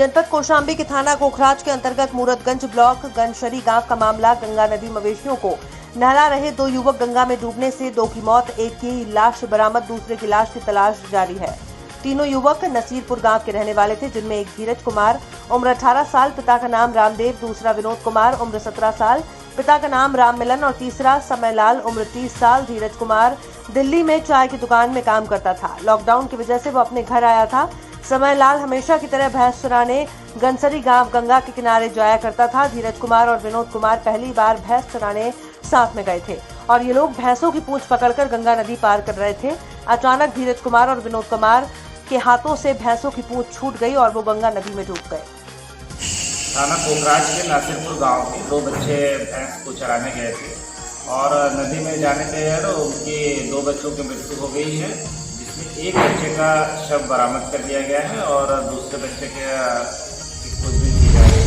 जनपद कौशाम्बी के थाना कोखराज के अंतर्गत मूरतगंज ब्लॉक गनशरी गांव का मामला। गंगा नदी मवेशियों को नहला रहे दो युवक गंगा में डूबने से दो की मौत, एक की लाश बरामद, दूसरे की लाश की तलाश जारी है। तीनों युवक नसीरपुर गांव के रहने वाले थे, जिनमें एक धीरज कुमार उम्र 18 साल, पिता का नाम रामदेव, दूसरा विनोद कुमार उम्र 17 साल, पिता का नाम राम मिलन और तीसरा समयलाल उम्र 30 साल। धीरज कुमार दिल्ली में चाय की दुकान में काम करता था। लॉकडाउन की वजह से वो अपने घर आया था। समयलाल हमेशा की तरह भैंस चराने गनसरी गांव गंगा के किनारे जाया करता था। धीरज कुमार और विनोद कुमार पहली बार भैंस चराने साथ में गए थे और ये लोग भैंसों की पूंछ पकड़कर गंगा नदी पार कर रहे थे। अचानक धीरज कुमार और विनोद कुमार के हाथों से भैंसों की पूंछ छूट गई और वो गंगा नदी में डूब गए। थाना कोखराज के नासिरपुर गांव के दो बच्चे भैंस को चराने गए थे और नदी में जाने पे उनके दो बच्चों की मृत्यु हो गई है, जिसमें एक बच्चे का शव बरामद कर लिया गया है और दूसरे बच्चे की खोजबीन की जा रही है।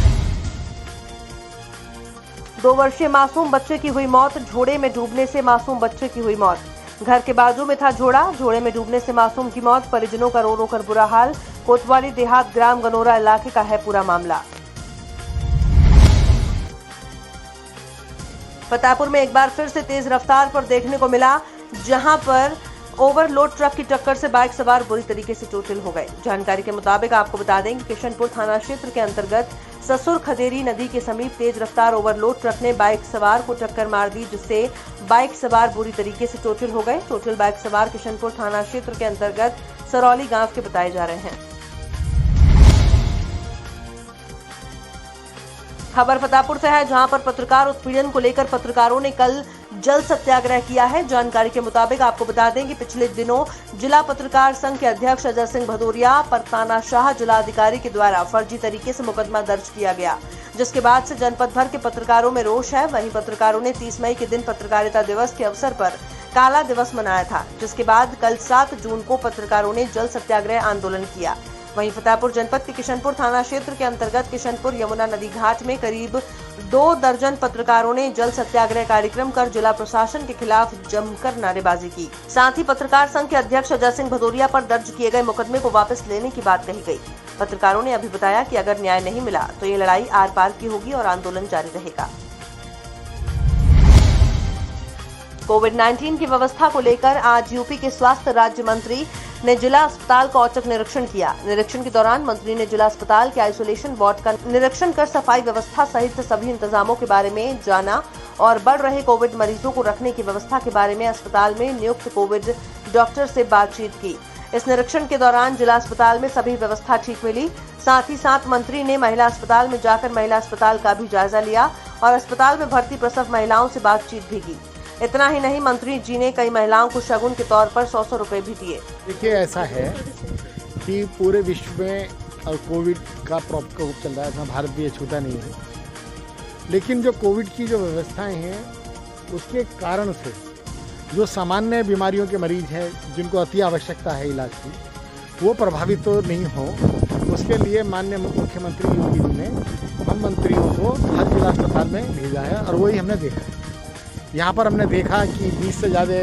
2 वर्षीय मासूम बच्चे की हुई मौत। झोड़े में डूबने से मासूम बच्चे की हुई मौत। घर के बाजू में था झोड़े में डूबने से मासूम की मौत। परिजनों का रो रो कर बुरा हाल। कोतवाली देहात ग्राम गनोरा इलाके का है पूरा मामला। फतेहपुर में एक बार फिर से तेज रफ्तार पर देखने को मिला, जहां पर ओवरलोड ट्रक की टक्कर से बाइक सवार बुरी तरीके से चोटिल हो गए। जानकारी के मुताबिक आपको बता दें कि किशनपुर थाना क्षेत्र के अंतर्गत ससुर खदेरी नदी के समीप तेज रफ्तार ओवरलोड ट्रक ने बाइक सवार को टक्कर मार दी, जिससे बाइक सवार बुरी तरीके से चोटिल हो गए। चोटिल बाइक सवार किशनपुर थाना क्षेत्र के अंतर्गत सरौली गांव के बताए जा रहे हैं। खबर फतेहपुर से है, जहां पर पत्रकार उत्पीड़न को लेकर पत्रकारों ने कल जल सत्याग्रह किया है। जानकारी के मुताबिक आपको बता दें कि पिछले दिनों जिला पत्रकार संघ के अध्यक्ष अजय सिंह भदौरिया पर तानाशाह जिलाधिकारी के द्वारा फर्जी तरीके से मुकदमा दर्ज किया गया, जिसके बाद से जनपद भर के पत्रकारों में रोष है। वहीं पत्रकारों ने 30 मई के दिन पत्रकारिता दिवस के अवसर पर काला दिवस मनाया था, जिसके बाद कल 7 जून को पत्रकारों ने जल सत्याग्रह आंदोलन किया। वहीं फतेहपुर जनपद के किशनपुर थाना क्षेत्र के अंतर्गत किशनपुर यमुना नदी घाट में करीब 2 दर्जन पत्रकारों ने जल सत्याग्रह कार्यक्रम कर जिला प्रशासन के खिलाफ जमकर नारेबाजी की। साथ ही पत्रकार संघ के अध्यक्ष अजय सिंह भदौरिया पर दर्ज किए गए मुकदमे को वापस लेने की बात कही गई। पत्रकारों ने अभी बताया कि अगर न्याय नहीं मिला तो ये लड़ाई आर पार की होगी और आंदोलन जारी रहेगा। कोविड-19 की व्यवस्था को लेकर आज यूपी के स्वास्थ्य राज्य मंत्री ने जिला अस्पताल का औचक निरीक्षण किया। निरीक्षण के दौरान मंत्री ने जिला अस्पताल के आइसोलेशन वार्ड का निरीक्षण कर सफाई व्यवस्था सहित सभी इंतजामों के बारे में जाना और बढ़ रहे कोविड मरीजों को रखने की व्यवस्था के बारे में अस्पताल में नियुक्त कोविड डॉक्टर से बातचीत की। इस निरीक्षण के दौरान जिला अस्पताल में सभी व्यवस्था ठीक मिली। साथ ही साथ मंत्री ने महिला अस्पताल में जाकर महिला अस्पताल का भी जायजा लिया और अस्पताल में भर्ती प्रसव महिलाओं से बातचीत भी की। इतना ही नहीं, मंत्री जी ने कई महिलाओं को शगुन के तौर पर 100 रुपए भी दिए। देखिए, ऐसा है कि पूरे विश्व में कोविड का प्रकोप चल रहा है, इसमें भारत भी छूटा नहीं है। लेकिन जो कोविड की जो व्यवस्थाएं हैं, उसके कारण से जो सामान्य बीमारियों के मरीज हैं, जिनको अति आवश्यकता है इलाज की, वो प्रभावित तो नहीं हो, उसके लिए माननीय मुख्यमंत्री योगी जी ने हम मंत्रियों को हर जिला अस्पताल में भेजा है और वही हमने देखा है। यहाँ पर हमने देखा कि 20 से ज़्यादा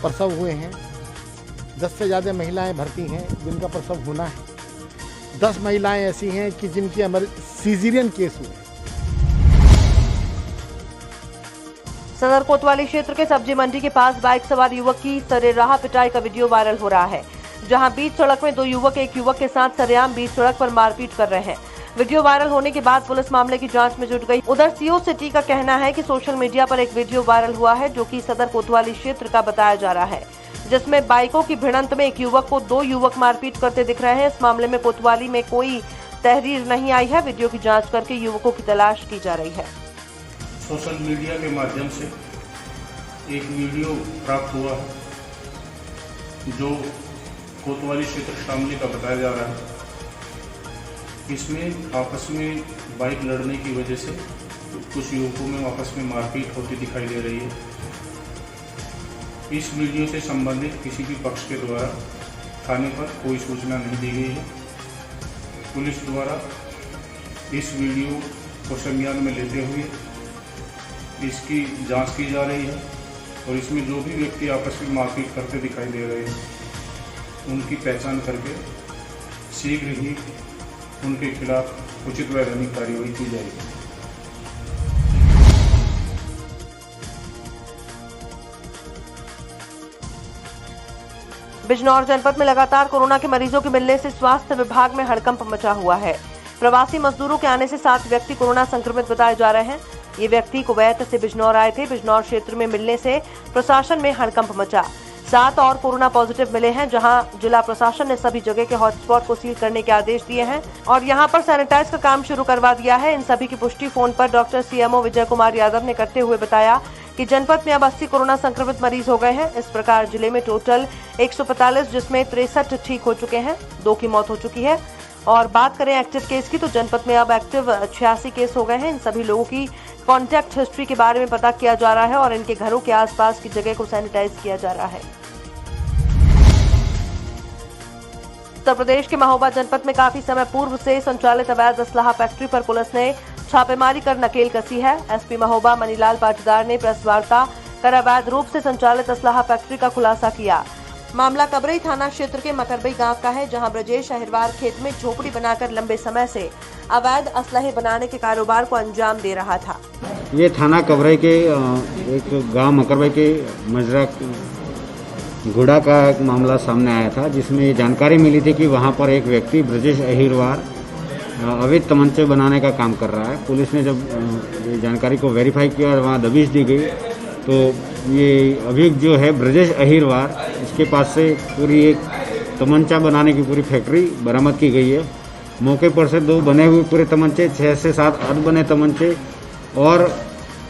प्रसव हुए हैं, 10 से ज़्यादा महिलाएं भर्ती हैं जिनका प्रसव होना है, 10 महिलाएं ऐसी हैं कि जिनकी सीजरियन केस हुए। सदर कोतवाली क्षेत्र के सब्जी मंडी के पास बाइक सवार युवक की सरेराह पिटाई का वीडियो वायरल हो रहा है, जहां बीच सड़क में 2 युवक एक युवक के साथ सरेआम बीच सड़क पर मारपीट कर रहे हैं। वीडियो वायरल होने के बाद पुलिस मामले की जांच में जुट गई। उधर सीओ सिटी का कहना है कि सोशल मीडिया पर एक वीडियो वायरल हुआ है, जो कि सदर कोतवाली क्षेत्र का बताया जा रहा है, जिसमें बाइकों की भिड़ंत में एक युवक को 2 युवक मारपीट करते दिख रहे हैं। इस मामले में कोतवाली में कोई तहरीर नहीं आई है। वीडियो की जाँच करके युवकों की तलाश की जा रही है। सोशल मीडिया के माध्यम से एक वीडियो प्राप्त हुआ जो कोतवाली क्षेत्र शामली का बताया जा रहा है। इसमें आपस में बाइक लड़ने की वजह से कुछ युवकों में आपस में मारपीट होती दिखाई दे रही है। इस वीडियो से संबंधित किसी भी पक्ष के द्वारा थाने पर कोई सूचना नहीं दी गई है। पुलिस द्वारा इस वीडियो को संज्ञान में लेते हुए इसकी जांच की जा रही है और इसमें जो भी व्यक्ति आपस में मारपीट करते दिखाई दे रहे हैं, उनकी पहचान करके शीघ्र ही उनके खिलाफ उचित वैधानिक कार्रवाई की जाएगी। बिजनौर जनपद में लगातार कोरोना के मरीजों के मिलने से स्वास्थ्य विभाग में हड़कंप मचा हुआ है। प्रवासी मजदूरों के आने से 7 व्यक्ति कोरोना संक्रमित बताए जा रहे हैं। ये व्यक्ति कुवैत से बिजनौर आए थे। बिजनौर क्षेत्र में मिलने से प्रशासन में हड़कंप मचा। 7 और कोरोना पॉजिटिव मिले हैं, जहां जिला प्रशासन ने सभी जगह के हॉटस्पॉट को सील करने के आदेश दिए हैं और यहां पर सैनिटाइज का काम शुरू करवा दिया है। इन सभी की पुष्टि फोन पर डॉक्टर सीएमओ विजय कुमार यादव ने करते हुए बताया कि जनपद में अब 80 कोरोना संक्रमित मरीज हो गए हैं। इस प्रकार जिले में टोटल 145, जिसमें 63 ठीक हो चुके हैं, 2 की मौत हो चुकी है। और बात करें एक्टिव केस की, तो जनपद में अब एक्टिव 86 केस हो गए हैं। इन सभी लोगों की कॉन्टैक्ट हिस्ट्री के बारे में पता किया जा रहा है और इनके घरों के आसपास की जगह को सैनिटाइज किया जा रहा है। उत्तर प्रदेश के महोबा जनपद में काफी समय पूर्व से संचालित अवैध असलाहा फैक्ट्री पर पुलिस ने छापेमारी कर नकेल कसी है। एसपी महोबा मनीलाल पाटीदार ने प्रेस वार्ता कर अवैध रूप से संचालित असलाहा फैक्ट्री का खुलासा किया। मामला कबरई थाना क्षेत्र के मकरबई गांव का है, जहां ब्रजेश अहिरवार खेत में झोपड़ी बनाकर लंबे समय से अवैध असलहे बनाने के कारोबार को अंजाम दे रहा था। ये थाना कबरई के एक गांव मकरबई के मजरा गुड़ा का एक मामला सामने आया था, जिसमें ये जानकारी मिली थी कि वहां पर एक व्यक्ति ब्रजेश अहिरवार अवैध तमंचे बनाने का काम कर रहा है। पुलिस ने जब ये जानकारी को वेरीफाई किया और वहाँ दबिश दी गई, तो ये अभियुक्त जो है ब्रजेश अहिरवार, इसके पास से पूरी एक तमंचा बनाने की पूरी फैक्ट्री बरामद की गई है। मौके पर से 2 बने हुए पूरे तमंचे, 6 से 7 अधबने तमंचे और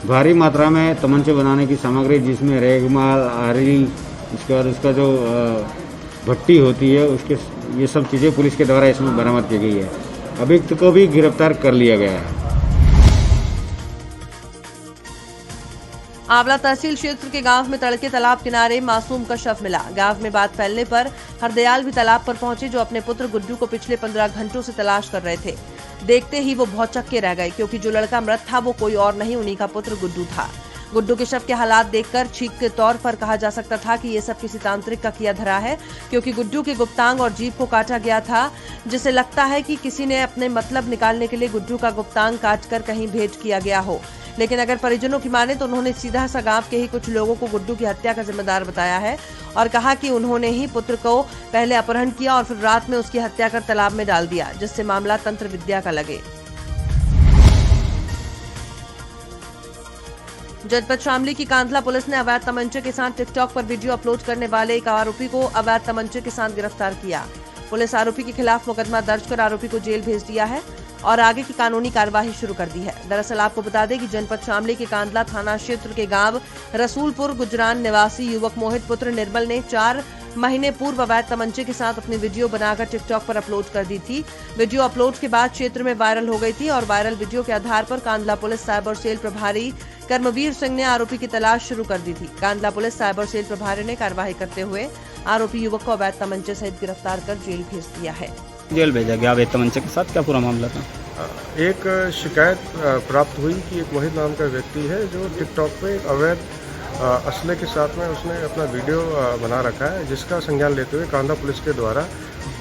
भारी मात्रा में तमंचे बनाने की सामग्री, जिसमें रेगमाल, आरी, इसके बाद उसका जो भट्टी होती है, उसके ये सब चीज़ें पुलिस के द्वारा इसमें बरामद की गई है। अभियुक्त को भी गिरफ्तार कर लिया गया है। आंवला तहसील क्षेत्र के गांव में तड़के तालाब किनारे मासूम का शव मिला। गांव में बात फैलने पर हरदयाल भी तालाब पर पहुंचे, जो अपने पुत्र गुड्डू को पिछले 15 घंटों से तलाश कर रहे थे। देखते ही वो भौचक्के रह गए, क्योंकि जो लड़का मृत था वो कोई और नहीं, उन्हीं का पुत्र गुड्डू था। गुड्डू के शव के हालात देखकर छींक के तौर पर कहा जा सकता था कि ये सब किसी तांत्रिक का किया धरा है, क्योंकि गुड्डू के गुप्तांग और जीभ को काटा गया था, जिसे लगता है कि किसी ने अपने मतलब निकालने के लिए गुड्डू का गुप्तांग काटकर कहीं भेंट किया गया हो। लेकिन अगर परिजनों की माने तो उन्होंने सीधा सा गांव के ही कुछ लोगों को गुड्डू की हत्या का जिम्मेदार बताया है और कहा कि उन्होंने ही पुत्र को पहले अपहरण किया और फिर रात में उसकी हत्या कर तालाब में डाल दिया, जिससे मामला तंत्र विद्या का लगे। जनपद शामली की कांधला पुलिस ने अवैध तमंचे के साथ टिकटॉक पर वीडियो अपलोड करने वाले एक आरोपी को अवैध तमंचे के साथ गिरफ्तार किया। पुलिस आरोपी के खिलाफ मुकदमा दर्ज कर आरोपी को जेल भेज दिया है और आगे की कानूनी कार्यवाही शुरू कर दी है। दरअसल आपको बता दें कि जनपद शामली के कांधला थाना क्षेत्र के गांव रसूलपुर गुजरान निवासी युवक मोहित पुत्र निर्मल ने 4 महीने पूर्व अवैध तमंचे के साथ अपनी वीडियो बनाकर टिकटॉक पर अपलोड कर दी थी। वीडियो अपलोड के बाद क्षेत्र में वायरल हो गई थी और वायरल वीडियो के आधार पर कांधला पुलिस साइबर सेल प्रभारी कर्मवीर सिंह ने आरोपी की तलाश शुरू कर दी थी। कांधला पुलिस साइबर सेल प्रभारी ने कार्यवाही करते हुए आरोपी युवक को अवैध तमंचे सहित गिरफ्तार कर जेल भेज दिया है। जेल भेजा गया अवैध तमंचे के साथ। क्या पूरा मामला था? एक शिकायत प्राप्त हुई कि एक मोहित नाम का व्यक्ति है जो टिकटॉक पे अवैध असले के साथ में उसने अपना वीडियो बना रखा है, जिसका संज्ञान लेते हुए कांधला पुलिस के द्वारा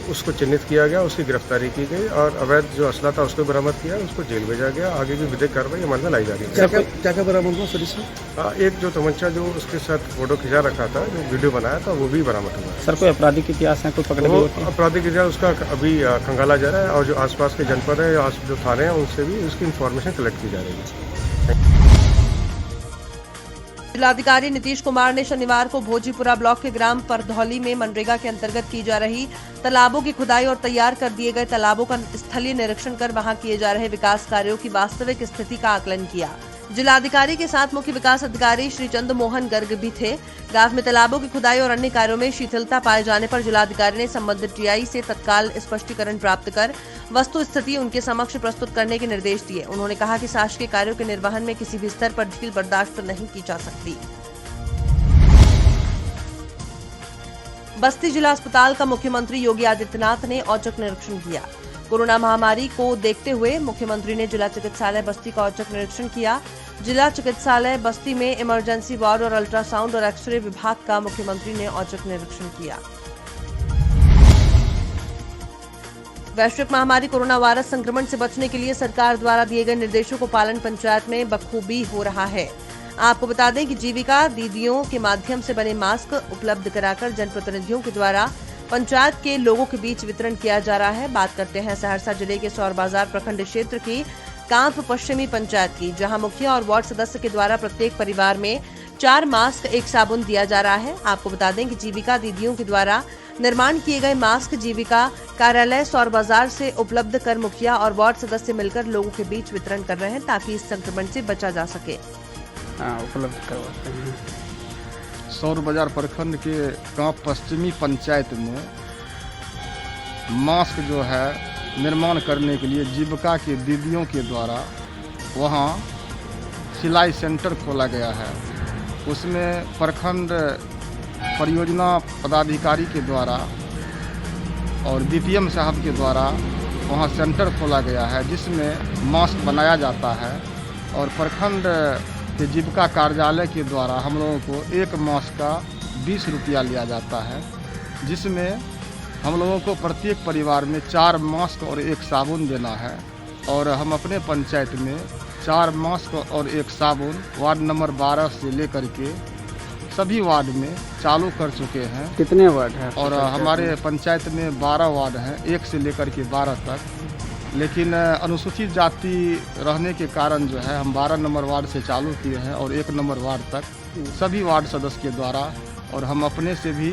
उसको चिन्हित किया गया, उसकी गिरफ्तारी की गई और अवैध जो असला था उसको बरामद किया, उसको जेल भेजा गया। आगे भी विधिक कार्रवाई अमल में लाई जा रही है। क्या बरामद हुआ सर इसमें? एक जो तमंचा जो उसके साथ फोटो खिंचा रखा था, जो वीडियो बनाया था, वो भी बरामद हुआ। सर कोई आपराधिक इतिहास है, कोई पकड़े गए? आपराधिक इतिहास उसका अभी खंगाला जा रहा है और जो आसपास के जनपद है या जो थाने हैं उनसे भी उसकी इन्फॉर्मेशन कलेक्ट की जा रही है। जिलाधिकारी नीतीश कुमार ने शनिवार को भोजीपुरा ब्लॉक के ग्राम परधौली में मनरेगा के अंतर्गत की जा रही तालाबों की खुदाई और तैयार कर दिए गए तालाबों का स्थलीय निरीक्षण कर वहां किए जा रहे विकास कार्यों की वास्तविक स्थिति का आकलन किया। जिलाधिकारी के साथ मुख्य विकास अधिकारी श्री चंद्र मोहन गर्ग भी थे। गांव में तालाबों की खुदाई और अन्य कार्यों में शिथिलता पाए जाने पर जिलाधिकारी ने संबंधित टीआई से तत्काल स्पष्टीकरण प्राप्त कर वस्तु स्थिति उनके समक्ष प्रस्तुत करने के निर्देश दिए। उन्होंने कहा कि शासकीय कार्यों के निर्वहन में किसी भी स्तर पर ढील बर्दाश्त नहीं की जा सकती। बस्ती जिला अस्पताल का मुख्यमंत्री योगी आदित्यनाथ ने औचक निरीक्षण किया। कोरोना महामारी को देखते हुए मुख्यमंत्री ने जिला चिकित्सालय बस्ती का औचक निरीक्षण किया। जिला चिकित्सालय बस्ती में इमरजेंसी वार्ड और अल्ट्रासाउंड और एक्सरे विभाग का मुख्यमंत्री ने औचक निरीक्षण किया। वैश्विक महामारी कोरोना वायरस संक्रमण से बचने के लिए सरकार द्वारा दिए गए निर्देशों को पालन पंचायत में बखूबी हो रहा है। आपको बता दें कि जीविका दीदियों के माध्यम से बने मास्क उपलब्ध कराकर जनप्रतिनिधियों के द्वारा पंचायत के लोगों के बीच वितरण किया जा रहा है। बात करते हैं सहरसा जिले के सौर बाजार प्रखंड क्षेत्र की कांप पश्चिमी पंचायत की, जहां मुखिया और वार्ड सदस्य के द्वारा प्रत्येक परिवार में 4 मास्क 1 साबुन दिया जा रहा है। आपको बता दें कि जीविका दीदियों के द्वारा निर्माण किए गए मास्क जीविका कार्यालय सौर बाजार से उपलब्ध कर मुखिया और वार्ड सदस्य मिलकर लोगों के बीच वितरण कर रहे हैं ताकि इस संक्रमण से बचा जा सके। उपलब्ध करवाते हैं। सौर बाजार प्रखंड के कांप पश्चिमी पंचायत में मास्क जो है निर्माण करने के लिए जीविका के दीदियों के द्वारा वहां सिलाई सेंटर खोला गया है। उसमें प्रखंड परियोजना पदाधिकारी के द्वारा और डीपीएम साहब के द्वारा वहां सेंटर खोला गया है, जिसमें मास्क बनाया जाता है और प्रखंड के जीविका कार्यालय के द्वारा हम लोगों को 1 मास्क का 20 रुपया लिया जाता है, जिसमें हम लोगों को प्रत्येक परिवार में 4 मास्क और 1 साबुन देना है। और हम अपने पंचायत में 4 मास्क और 1 साबुन वार्ड नंबर 12 से लेकर के सभी वार्ड में चालू कर चुके हैं। कितने वार्ड हैं? और हमारे पंचायत में 12 वार्ड हैं, 1 से लेकर के 12 तक। लेकिन अनुसूचित जाति रहने के कारण जो है हम 12 नंबर वार्ड से चालू किए हैं और 1 नंबर वार्ड तक सभी वार्ड सदस्य के द्वारा, और हम अपने से भी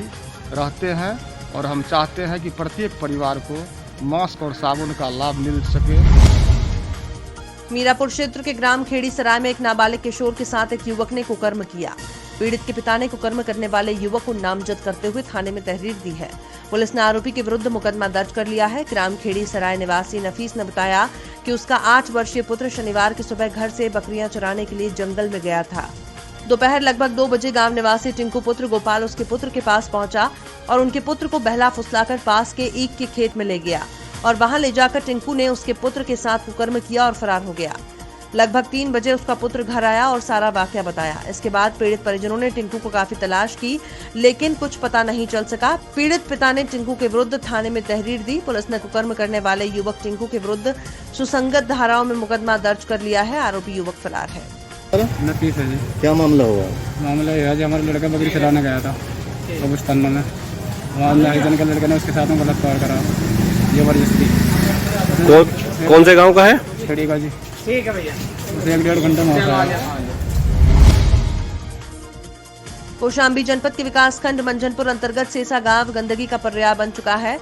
रहते हैं और हम चाहते हैं कि प्रत्येक परिवार को मास्क और साबुन का लाभ मिल सके। मीरापुर क्षेत्र के ग्राम खेड़ी सराय में एक नाबालिग किशोर के साथ एक युवक ने कुकर्म किया। पीड़ित के पिता ने कुकर्म करने वाले युवक को नामजद करते हुए थाने में तहरीर दी है। पुलिस ने आरोपी के विरुद्ध मुकदमा दर्ज कर लिया है। ग्राम खेड़ी सराय निवासी नफीस ने बताया कि उसका 8 वर्षीय पुत्र शनिवार की सुबह घर से बकरियां चराने के लिए जंगल में गया था। दोपहर लगभग 2 बजे गांव निवासी टिंकू पुत्र गोपाल उसके पुत्र के पास पहुंचा और उनके पुत्र को बहला फुसलाकर पास के ईख के खेत में ले गया और वहां ले जाकर टिंकू ने उसके पुत्र के साथ कुकर्म किया और फरार हो गया। लगभग 3 बजे उसका पुत्र घर आया और सारा वाकया बताया। इसके बाद पीड़ित परिजनों ने टिंकू को काफी तलाश की, लेकिन कुछ पता नहीं चल सका। पीड़ित पिता ने टिंकू के विरुद्ध थाने में तहरीर दी। पुलिस ने कुकर्म करने वाले युवक टिंकू के विरुद्ध सुसंगत धाराओं में मुकदमा दर्ज कर लिया है। आरोपी युवक फरार है। नफीस है जी। क्या मामला हुआ? मामला यह है जी, हमारा लड़का बकरी चलाने गया था कब्रिस्तान में। वहाँ लाइजन के लड़के ने उसके साथ में बलात्कार करा, जबरदस्ती। कौन से गांव का है? खेड़ी का जी। ठीक है भैया। उसे 1-1.5 घंटा में होता है। कौशाम्बी जनपद के विकासखंड मंझनपुर अंतर्गत सेसा गांव गंदगी का पर्याय बन चुका है।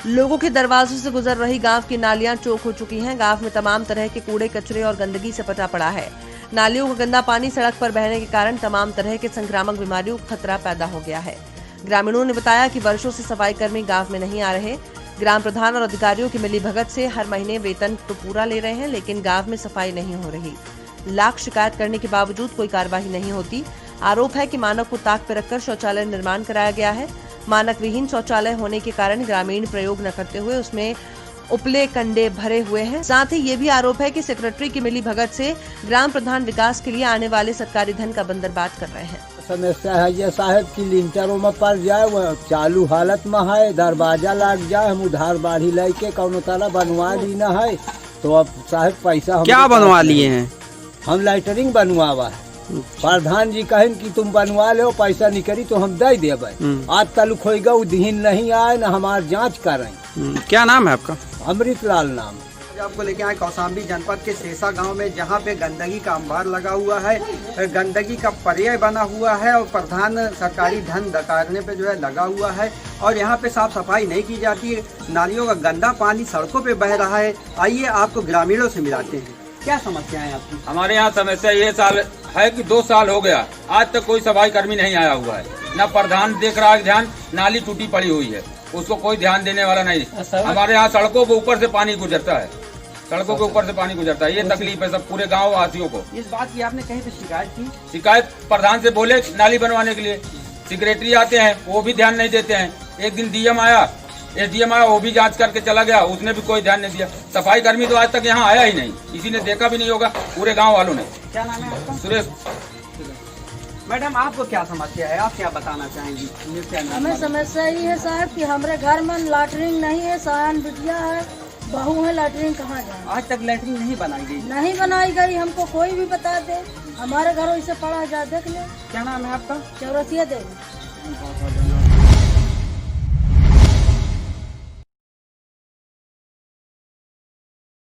लोगों के दरवाजों से गुजर रही गांव की नालियां चौक हो चुकी हैं। गांव में तमाम तरह के कूड़े कचरे और गंदगी से पटा पड़ा है। नालियों का गंदा पानी सड़क पर बहने के कारण तमाम तरह के संक्रामक बीमारियों का खतरा पैदा हो गया है। ग्रामीणों ने बताया कि वर्षों से सफाई कर्मी गांव में नहीं आ रहे। ग्राम प्रधान और अधिकारियों की मिलीभगत से हर महीने वेतन तो पूरा ले रहे हैं, लेकिन गांव में सफाई नहीं हो रही। लाख शिकायत करने के बावजूद कोई कार्रवाई नहीं होती। आरोप है कि मानव को ताक पर रखकर शौचालय निर्माण कराया गया है। मानक विहीन शौचालय होने के कारण ग्रामीण प्रयोग न करते हुए उसमें उपले कंडे भरे हुए हैं। साथ ही ये भी आरोप है कि सेक्रेटरी की मिलीभगत से ग्राम प्रधान विकास के लिए आने वाले सरकारी धन का बंदरबांट कर रहे हैं। समस्या है ये साहब की लिंटरों में पड़ जाए, वो चालू हालत में है, दरवाजा लग जाए, हम उधार बाढ़ी लेके कौनो तरह बनवा ली न है, तो अब साहब पैसा क्या बनवा लिए हैं? हम लाइटरिंग बनवावा है। प्रधान जी कहें कि तुम बनवा लो, पैसा निकली तो हम दे देवे। आज तलुक होगा उदहीन नहीं आए न हमार जांच करें। क्या नाम है आपका? अमृतलाल नाम। आपको लेके आए कौशाम्बी जनपद के सेसा गांव में, जहां पे गंदगी का अंबार लगा हुआ है, गंदगी का पर्याय बना हुआ है और प्रधान सरकारी धन डकारने पे जो है लगा हुआ है और यहां पे साफ सफाई नहीं की जाती है। नालियों का गंदा पानी सड़कों पे बह रहा है। आइए आपको ग्रामीणों से मिलाते हैं। क्या समस्या है आपकी? हमारे यहाँ समस्या ये साल है कि 2 साल हो गया, आज तक कोई सफाई कर्मी नहीं आया हुआ है। न प्रधान देख रहा है ध्यान, नाली टूटी पड़ी हुई है, उसको कोई ध्यान देने वाला नहीं। हमारे यहाँ सड़कों के ऊपर से पानी गुजरता है, सड़कों के ऊपर से पानी गुजरता है। ये तकलीफ है सब पूरे गांव वासियों को। इस बात की आपने कहीं पे शिकायत की? शिकायत प्रधान से बोले नाली बनवाने के लिए, सेक्रेटरी आते हैं वो भी ध्यान नहीं देते हैं। एक दिन डीएम आया, एसडीएम आया, वो भी जांच करके चला गया, उसने भी कोई ध्यान नहीं दिया। सफाई कर्मी तो आज तक यहाँ आया ही नहीं, किसी ने देखा भी नहीं होगा पूरे गाँव वालों ने। क्या नाम है आपका? सुरेश। मैडम आपको क्या समस्या है, आप क्या बताना चाहेंगी? हमें समस्या ये है साहब कि हमारे घर में लैटरिन नहीं है, सयान बिटिया है, बहू है, लैटरिन कहाँ जाए? आज तक लैटरिन नहीं बनाई गई? नहीं बनाई गई, हमको कोई भी बता दे। हमारे घरों से पड़ा जा, देख ले। क्या नाम है आपका? चौरसिया देवी।